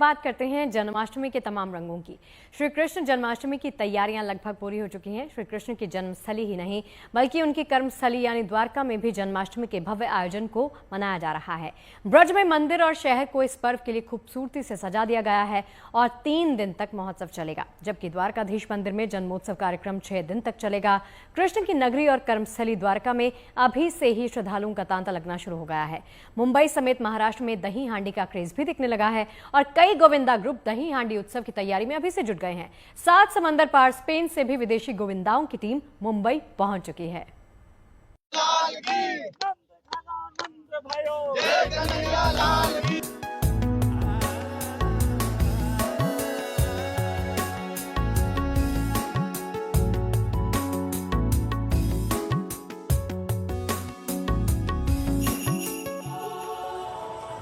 बात करते हैं जन्माष्टमी के तमाम रंगों की। श्री कृष्ण जन्माष्टमी की तैयारियां लगभग पूरी हो चुकी हैं। श्री कृष्ण की जन्मस्थली ही नहीं बल्कि उनकी कर्मस्थली यानी द्वारका में भी जन्माष्टमी के भव्य आयोजन को मनाया जा रहा है। ब्रज में मंदिर और शहर को इस पर्व के लिए खूबसूरती से सजा दिया गया है और 3 दिन तक महोत्सव चलेगा, जबकि द्वारकाधीश मंदिर में जन्मोत्सव कार्यक्रम 6 दिन तक चलेगा। कृष्ण की नगरी और कर्मस्थली द्वारका में अभी से ही श्रद्धालुओं का तांता लगना शुरू हो गया है। मुंबई समेत महाराष्ट्र में दही हांडी का क्रेज भी दिखने लगा है और कई गोविंदा ग्रुप दही हांडी उत्सव की तैयारी में अभी से जुट गए हैं। 7 समंदर पार स्पेन से भी विदेशी गोविंदाओं की टीम मुंबई पहुंच चुकी है।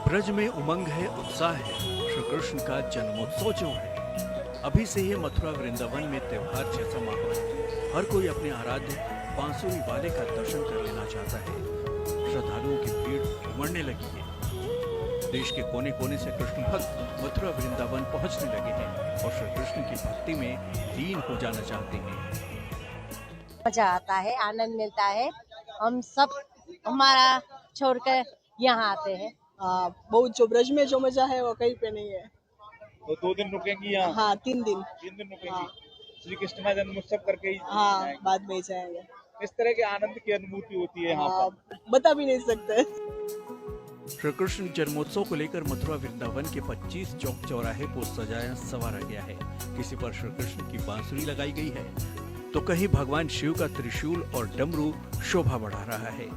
ब्रज में उमंग है, उत्साह है। श्री कृष्ण का जन्मोत्सव जो है, अभी से ही मथुरा वृंदावन में त्योहार जैसा माहौल है। हर कोई अपने आराध्य बांसुरी वाले का दर्शन कर लेना चाहता है। श्रद्धालुओं की भीड़ उमड़ने लगी है। देश के कोने कोने से कृष्ण भक्त मथुरा वृंदावन पहुंचने लगे हैं और श्री कृष्ण की भक्ति में लीन हो जाना चाहते हैं। मजा आता है, आनंद मिलता है। हम सब हमारा छोड़कर यहाँ आते हैं। बहुत जो ब्रज में जो मजा है वो कहीं पे नहीं है। तो 2 दिन रुकेंगी यहाँ? हाँ, 3 दिन। 3 दिन रुकेंगी। हाँ। श्री कृष्ण का जन्मोत्सव करके ही हाँ, बाद में जाएंगे। इस तरह के आनंद की अनुभूति होती है यहाँ पर, बता भी नहीं सकते। श्री कृष्ण जन्मोत्सव को लेकर मथुरा वृंदावन के 25 चौक चौराहे को सजाया संवारा गया है। किसी पर श्री कृष्ण की बांसुरी लगाई गई है तो कहीं भगवान शिव का त्रिशूल और डमरू शोभा बढ़ा रहा है।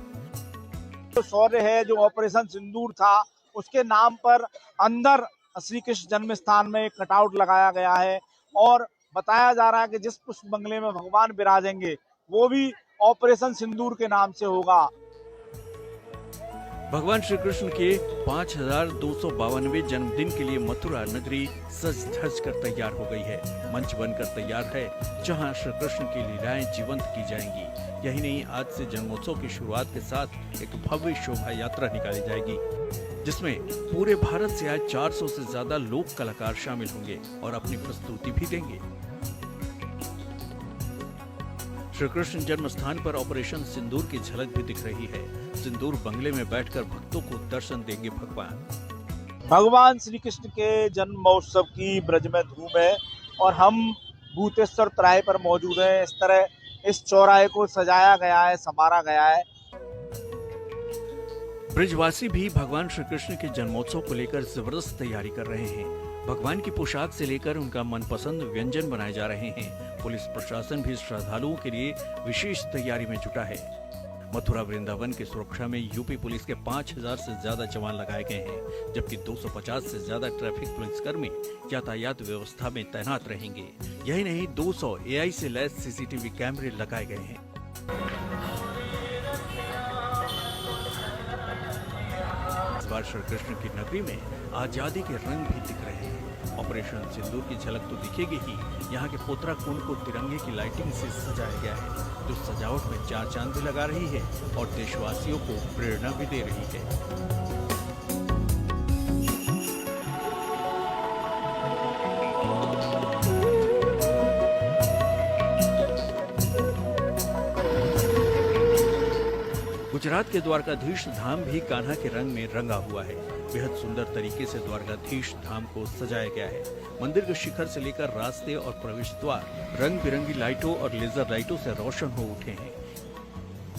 जो शौर्य है, जो ऑपरेशन सिंदूर था, उसके नाम पर अंदर श्री कृष्ण जन्म स्थान में एक कटआउट लगाया गया है और बताया जा रहा है कि जिस पुष्प बंगले में भगवान विराजेंगे वो भी ऑपरेशन सिंदूर के नाम से होगा। भगवान श्री कृष्ण के 5252वें जन्मदिन के लिए मथुरा नगरी सज धज कर तैयार हो गई है। मंच बनकर तैयार है जहां श्री कृष्ण की लीलाएं जीवंत की जाएंगी। यही नहीं, आज से जन्मोत्सव की शुरुआत के साथ एक भव्य शोभा यात्रा निकाली जाएगी जिसमें पूरे भारत से आज 400 से ज्यादा लोक कलाकार शामिल होंगे और अपनी प्रस्तुति भी देंगे। श्री कृष्ण जन्म स्थान पर ऑपरेशन सिंदूर की झलक भी दिख रही है। सिंदूर बंगले में बैठकर भक्तों को दर्शन देंगे भगवान श्री कृष्ण के जन्म महोत्सव की ब्रज में धूम है और हम भूतेश्वर चौराहे पर मौजूद हैं। इस तरह इस चौराहे को सजाया गया है, संवारा गया है। ब्रजवासी भी भगवान श्री कृष्ण के जन्मोत्सव को लेकर जबरदस्त तैयारी कर रहे हैं। भगवान की पोशाक से लेकर उनका मनपसंद व्यंजन बनाए जा रहे हैं। पुलिस प्रशासन भी श्रद्धालुओं के लिए विशेष तैयारी में जुटा है। मथुरा वृंदावन की सुरक्षा में यूपी पुलिस के 5000 से ज्यादा जवान लगाए गए हैं, जबकि 250 से ज्यादा ट्रैफिक पुलिसकर्मी यातायात व्यवस्था में तैनात रहेंगे। यही नहीं, 200 AI से लैस CCTV कैमरे लगाए गए हैं। इस बार श्री कृष्ण की नगरी में आजादी के रंग भी दिख रहे हैं। ऑपरेशन सिंदूर की झलक तो दिखेगी ही, यहाँ के पोतरा कुंड को तिरंगे की लाइटिंग से सजाया गया है जो सजावट में 4 चांद भी लगा रही है और देशवासियों को प्रेरणा भी दे रही है। गुजरात के द्वारकाधीश धाम भी कान्हा के रंग में रंगा हुआ है। बेहद सुंदर तरीके से द्वारकाधीश धाम को सजाया गया है। मंदिर के शिखर से लेकर रास्ते और प्रवेश द्वार रंग बिरंगी लाइटों और लेजर लाइटों से रोशन हो उठे हैं।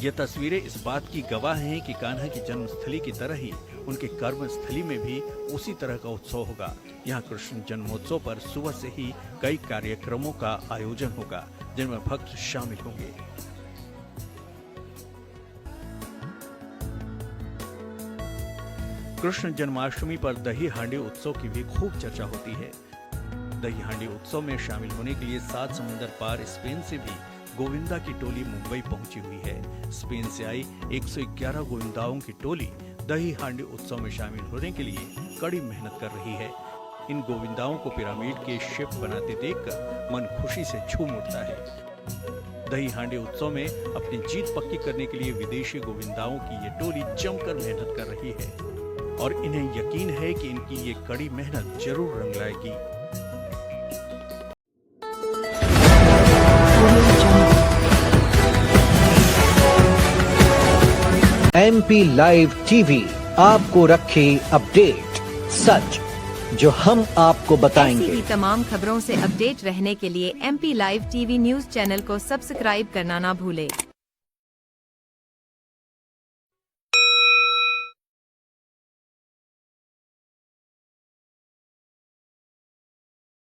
ये तस्वीरें इस बात की गवाह हैं कि कान्हा की जन्मस्थली की तरह ही उनके कर्मस्थली में भी उसी तरह का उत्सव होगा। यहाँ कृष्ण जन्मोत्सव पर सुबह से ही कई कार्यक्रमों का आयोजन होगा जिनमें भक्त शामिल होंगे। कृष्ण जन्माष्टमी पर दही हांडी उत्सव की भी खूब चर्चा होती है। दही हांडी उत्सव में शामिल होने के लिए 7 समंदर पार स्पेन से भी गोविंदा की टोली मुंबई पहुंची हुई है। स्पेन से आई 111 गोविंदाओं की टोली दही हांडी उत्सव में शामिल होने के लिए कड़ी मेहनत कर रही है। इन गोविंदाओं को पिरामिड के शेप बनाते देखकर मन खुशी से झूम उठता है। दही हांडी उत्सव में अपनी जीत पक्की करने के लिए विदेशी गोविंदाओं की ये टोली जमकर मेहनत कर रही है। और इन्हें यकीन है कि इनकी ये कड़ी मेहनत जरूर रंग लाएगी। MP लाइव टीवी आपको रखे अपडेट, सच जो हम आपको बताएंगे। ऐसी ही तमाम खबरों से अपडेट रहने के लिए MP live TV news channel को सब्सक्राइब करना ना भूले।